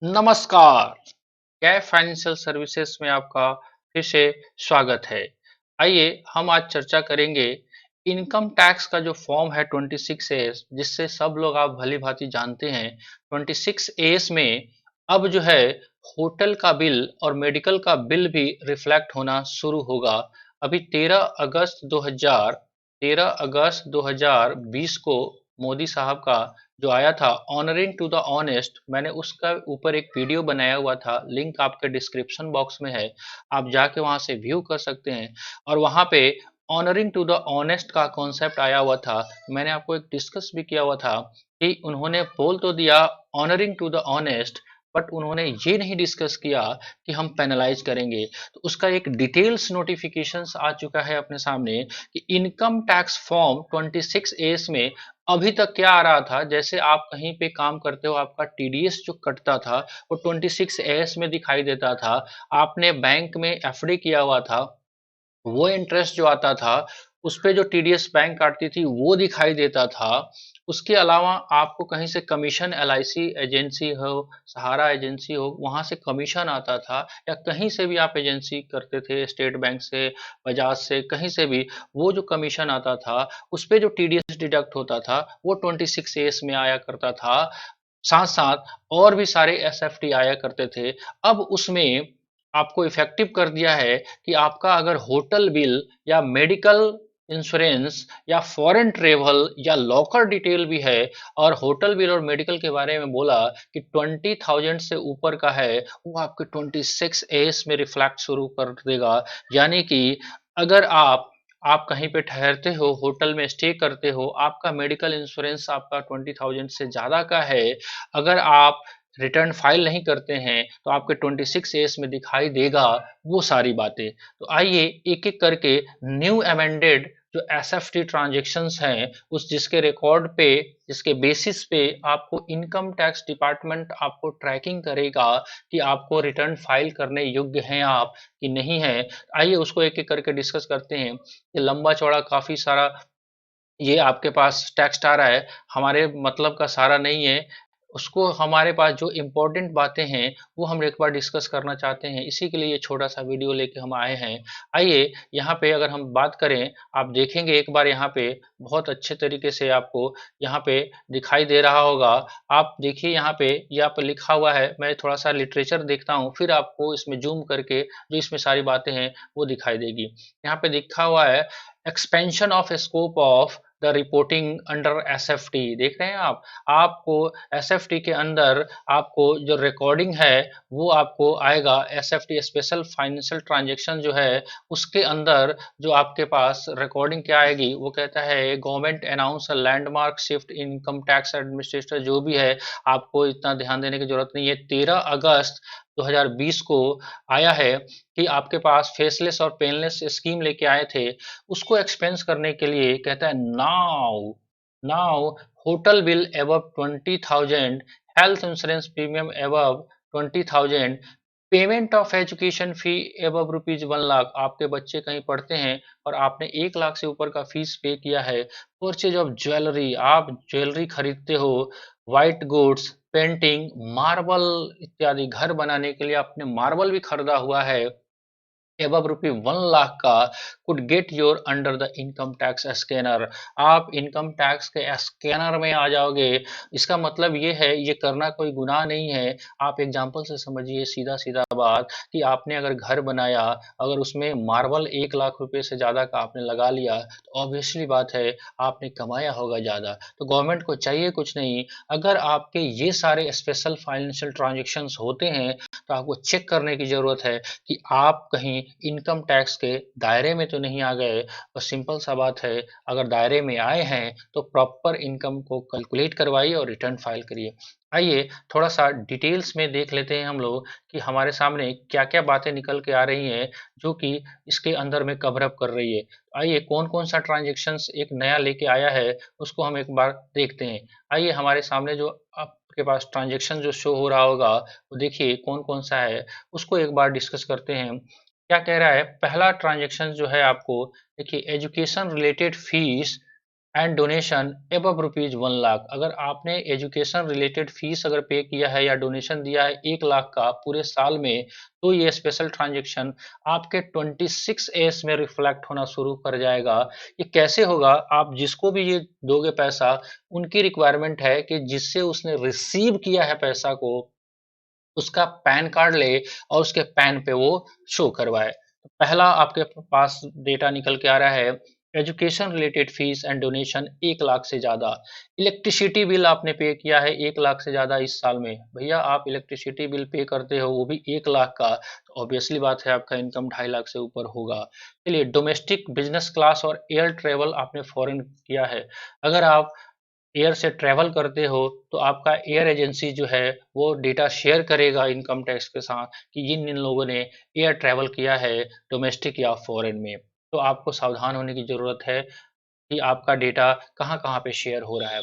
नमस्कार। Cab financial services में आपका फिर से स्वागत है। आइए हम आज चर्चा करेंगे इनकम टैक्स का जो फॉर्म है 26 एस, जिससे सब लोग आप भली भांति जानते हैं। 26 एस में अब जो है होटल का बिल और मेडिकल का बिल भी रिफ्लेक्ट होना शुरू होगा। अभी 13 अगस्त 2020 को मोदी साहब का जो आया था ऑनरिंग टू द ऑनेस्ट, मैंने उसका ऊपर एक वीडियो बनाया हुआ था, लिंक आपके डिस्क्रिप्शन बॉक्स में है। आप जाके वहां से व्यू कर सकते हैं। और वहां पे ऑनरिंग टू द ऑनेस्ट का कॉन्सेप्ट आया हुआ था। मैंने आपको एक डिस्कस भी किया हुआ था कि उन्होंने बोल तो दिया honouring to the honest, but उन्होंने ये नहीं डिस्कस किया कि हम पेनलाइज करेंगे। तो उसका एक डिटेल्स नोटिफिकेशंस आ चुका है अपने सामने कि इनकम टैक्स फॉर्म 26 एस में अभी तक क्या आ रहा था। जैसे आप कहीं पे काम करते हो, आपका टीडीएस जो कटता था वो 26 एस में दिखाई देता था। आपने बैंक में एफडी किया हुआ था, वो इंटरेस्ट जो आता था उस पे जो टीडीएस बैंक काटती थी वो दिखाई देता था। उसके अलावा आपको कहीं से कमीशन, एलआईसी एजेंसी हो, सहारा एजेंसी हो, वहां से कमीशन आता था, या कहीं से भी आप एजेंसी करते थे, स्टेट बैंक से, बजाज से, कहीं से भी वो जो कमीशन आता था उस पे जो टीडीएस डिडक्ट होता था वो 26 एस में आया करता था। साथ साथ और भी सारे एसएफटी आया करते थे। अब उसमें आपको इफेक्टिव कर दिया है कि आपका अगर होटल बिल या मेडिकल इंश्योरेंस या फॉरेन ट्रेवल या लॉकर डिटेल भी है, और होटल बिल और मेडिकल के बारे में बोला कि 20,000 से ऊपर का है, वो आपके 26 एस में रिफ्लेक्ट शुरू कर देगा। यानी कि अगर आप कहीं पे ठहरते हो, होटल में स्टे करते हो, आपका मेडिकल इंश्योरेंस आपका 20,000 से ज़्यादा का है, अगर आप रिटर्न फाइल नहीं करते हैं तो आपके 26 एस में दिखाई देगा वो सारी बातें। तो आइए एक एक करके न्यू अमेंडेड जो एसएफटी ट्रांजेक्शन्स हैं, उस जिसके रिकॉर्ड पे, जिसके बेसिस पे आपको इनकम टैक्स डिपार्टमेंट आपको ट्रैकिंग करेगा कि आपको रिटर्न फाइल करने योग्य हैं आप कि नहीं है। आइए उसको एक एक करके डिस्कस करते हैं। ये लंबा चौड़ा काफी सारा ये आपके पास टेक्स्ट आ रहा है, हमारे मतलब का सारा नहीं है। उसको हमारे पास जो इम्पोर्टेंट बातें हैं वो हम एक बार डिस्कस करना चाहते हैं, इसी के लिए ये छोटा सा वीडियो लेके हम आए हैं। आइए यहाँ पे अगर हम बात करें, आप देखेंगे एक बार यहाँ पे बहुत अच्छे तरीके से आपको यहाँ पे दिखाई दे रहा होगा। आप देखिए यहाँ पे यहाँ पे लिखा हुआ है, मैं थोड़ा सा लिटरेचर देखता हूँ फिर आपको इसमें जूम करके जो इसमें सारी बातें हैं वो दिखाई देगी। यहाँ पे लिखा हुआ है expansion of scope of the reporting under SFT. देख रहे हैं आप, आपको एसएफटी के अंदर आपको जो रिकॉर्डिंग है वो आपको आएगा। एसएफटी स्पेशल फाइनेंशियल ट्रांजैक्शन जो है उसके अंदर जो आपके पास रिकॉर्डिंग क्या आएगी, वो कहता है government announce a landmark shift income tax administrator, जो भी है आपको इतना ध्यान देने की जरूरत नहीं है। 13 अगस्त 2020 को आया है कि आपके पास फेसलेस और पेनलेस स्कीम लेके आए थे, उसको एक्सपेंस करने के लिए कहता है now now hotel bill above 20,000, health insurance premium above 20,000, payment of education fee above ₹1 lakh. आपके बच्चे कहीं पढ़ते हैं और आपने 1 लाख से ऊपर का फीस पे किया है। परचेज ऑफ ज्वेलरी, आप ज्वेलरी खरीदते हो, व्हाइट गुड्स, पेंटिंग, मार्बल इत्यादि, घर बनाने के लिए आपने मार्बल भी खरीदा हुआ है एबव ₹1 लाख का, could get your under the income tax scanner. आप इनकम टैक्स के स्कैनर में आ जाओगे। इसका मतलब ये है, ये करना कोई गुनाह नहीं है। आप एग्जांपल से समझिए, सीधा सीधा बात, कि आपने अगर घर बनाया, अगर उसमें मार्बल 1 लाख रुपए से ज़्यादा का आपने लगा लिया, तो ऑब्वियसली बात है आपने कमाया होगा ज़्यादा। तो गवर्नमेंट को चाहिए कुछ नहीं, अगर आपके ये सारे स्पेशल फाइनेंशियल ट्रांजेक्शन्स होते हैं तो आपको चेक करने की ज़रूरत है कि आप कहीं इनकम टैक्स के दायरे में तो नहीं आ गए। और सिंपल सा बात है, अगर दायरे में आए हैं तो प्रॉपर इनकम को कैलकुलेट करवाइए और रिटर्न फाइल करिए। आइए थोड़ा सा डिटेल्स में देख लेते हैं हम लोग कि हमारे सामने क्या क्या बातें निकल के आ रही हैं जो कि इसके अंदर में कवर अप कर रही है। आइए कौन कौन सा ट्रांजेक्शन्स एक नया लेके आया है उसको हम एक बार देखते हैं। आइए हमारे सामने जो आपके पास ट्रांजेक्शन जो शो हो रहा होगा, वो देखिए कौन कौन सा है, उसको एक बार डिस्कस करते हैं। क्या कह रहा है, पहला ट्रांजैक्शन जो है आपको देखिए, education related fees and donation above ₹1 lakh. अगर आपने एजुकेशन रिलेटेड फीस अगर पे किया है या डोनेशन दिया है 1 लाख का पूरे साल में, तो ये स्पेशल ट्रांजेक्शन आपके 26 एस में रिफ्लेक्ट होना शुरू कर जाएगा। ये कैसे होगा? आप जिसको भी ये दोगे पैसा, उनकी रिक्वायरमेंट है कि जिससे उसने रिसीव किया है पैसा को, उसका पैन कार्ड ले और उसके पैन पे वो शो करवाए। तो पहला आपके पास डेटा निकल के आ रहा है, education related fees and donation 1 lakh से ज्यादा। इलेक्ट्रिसिटी बिल आपने पे किया है 1 लाख से ज्यादा इस साल में, भैया आप इलेक्ट्रिसिटी बिल पे करते हो वो भी 1 लाख का, तो ऑब्वियसली बात है आपका इनकम 2.5 लाख से ऊपर होगा। चलिए, डोमेस्टिक बिजनेस क्लास और एयर ट्रेवल आपने फॉरेन किया है। अगर आप एयर से ट्रैवल करते हो तो आपका एयर एजेंसी जो है वो डेटा शेयर करेगा इनकम टैक्स के साथ कि जिन जिन लोगों ने एयर ट्रैवल किया है डोमेस्टिक या फॉरेन में। तो आपको सावधान होने की ज़रूरत है कि आपका डेटा कहाँ-कहाँ पे शेयर हो रहा है।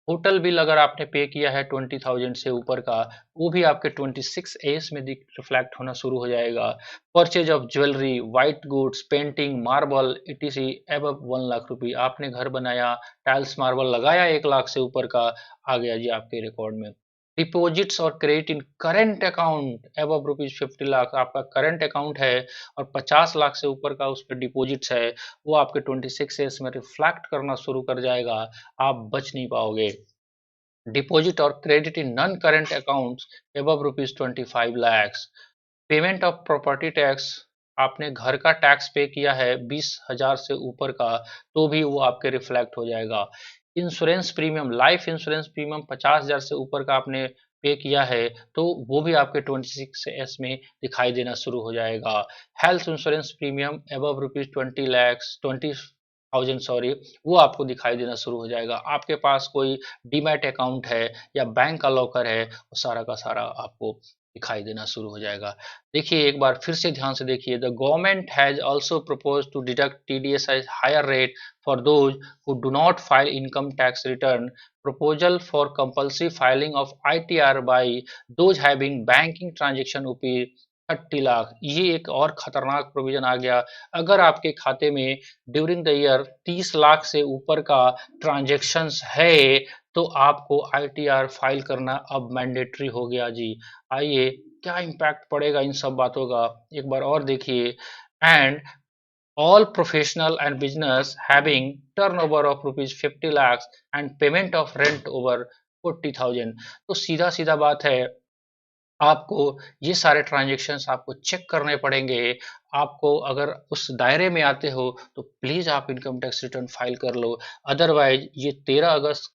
होटल बिल अगर आपने पे किया है 20,000 से ऊपर का, वो भी आपके 26 एस में रिफ्लेक्ट होना शुरू हो जाएगा। Purchase of jewellery, white goods, painting, marble etc. above 1 lakh रुपए, आपने घर बनाया, टाइल्स मार्बल लगाया 1 लाख से ऊपर का, आ गया जी आपके रिकॉर्ड में। डिपॉजिट्स और credit in current account above ₹50 lakh, आपका करंट अकाउंट है और 50 लाख से ऊपर का उस पर डिपॉजिट्स है, वो आपके 26 एस में रिफ्लेक्ट करना शुरू कर जाएगा। आप बच नहीं पाओगे। डिपॉजिट और credit in non current accounts above ₹25 lakhs। Payment of property tax, आपने घर का टैक्स पे किया है 20,000 से ऊपर का, तो भी वो आपके रिफ्लेक्ट हो जाएगा। Insurance premium, life insurance premium 50,000 से ऊपर का आपने पे किया है, तो वो भी आपके 26 एस में दिखाई देना शुरू हो जाएगा। Health insurance premium above ₹20,000 sorry, वो आपको दिखाई देना शुरू हो जाएगा। आपके पास कोई डीमैट अकाउंट है या बैंक का लॉकर है, वो सारा का सारा आपको दिखाई देना शुरू हो जाएगा। देखिए, एक बार फिर से ध्यान से देखिए, the government has also proposed to deduct TDS as higher rate for those who do not file income tax return. Proposal for compulsory filing of ITR by those having banking transaction rupees 30 lakh. ये एक और खतरनाक provision आ गया। अगर आपके खाते में during the year 30 lakh से ऊपर का ट्रांजेक्शन्स है, तो आपको आईटीआर फाइल करना अब मैंडेटरी हो गया जी। आइए, क्या इम्पैक्ट पड़ेगा इन सब बातों का, एक बार और देखिए। And all professional and business having turnover of rupees 50 lakhs and payment of rent over 40,000। तो सीधा सीधा बात है, आपको ये सारे ट्रांजेक्शन्स आपको चेक करने पड़ेंगे। आपको अगर उस दायरे में आते हो तो प्लीज़ आप इनकम टैक्स रिटर्न फाइल कर लो। अदरवाइज ये 13 अगस्त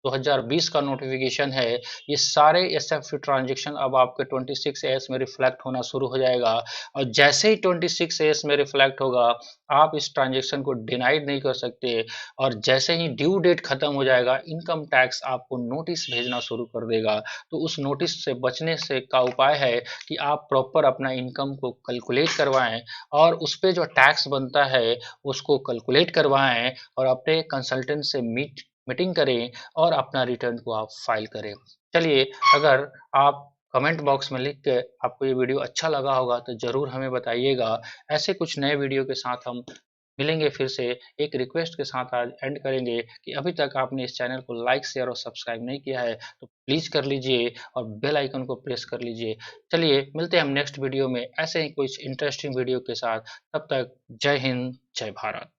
2020 का नोटिफिकेशन है, ये सारे एसएफटी ट्रांजेक्शन अब आपके 26 एस में रिफ्लेक्ट होना शुरू हो जाएगा। और जैसे ही 26 एस में रिफ्लेक्ट होगा, आप इस ट्रांजेक्शन को डिनाइड नहीं कर सकते। और जैसे ही ड्यू डेट खत्म हो जाएगा, इनकम टैक्स आपको नोटिस भेजना शुरू कर देगा। तो उस नोटिस से बचने से का उपाय है कि आप प्रॉपर अपना इनकम को कैलकुलेट करवाएं और उस पर जो टैक्स बनता है उसको कैलकुलेट करवाएं और अपने कंसल्टेंट से मीटिंग करें और अपना रिटर्न को आप फाइल करें। चलिए, अगर आप कमेंट बॉक्स में लिख के आपको ये वीडियो अच्छा लगा होगा तो ज़रूर हमें बताइएगा। ऐसे कुछ नए वीडियो के साथ हम मिलेंगे फिर से। एक रिक्वेस्ट के साथ आज एंड करेंगे कि अभी तक आपने इस चैनल को लाइक शेयर और सब्सक्राइब नहीं किया है तो प्लीज़ कर लीजिए और बेल आइकन को प्रेस कर लीजिए। चलिए, मिलते हैं हम नेक्स्ट वीडियो में ऐसे ही कुछ इंटरेस्टिंग वीडियो के साथ। तब तक जय हिंद, जय भारत।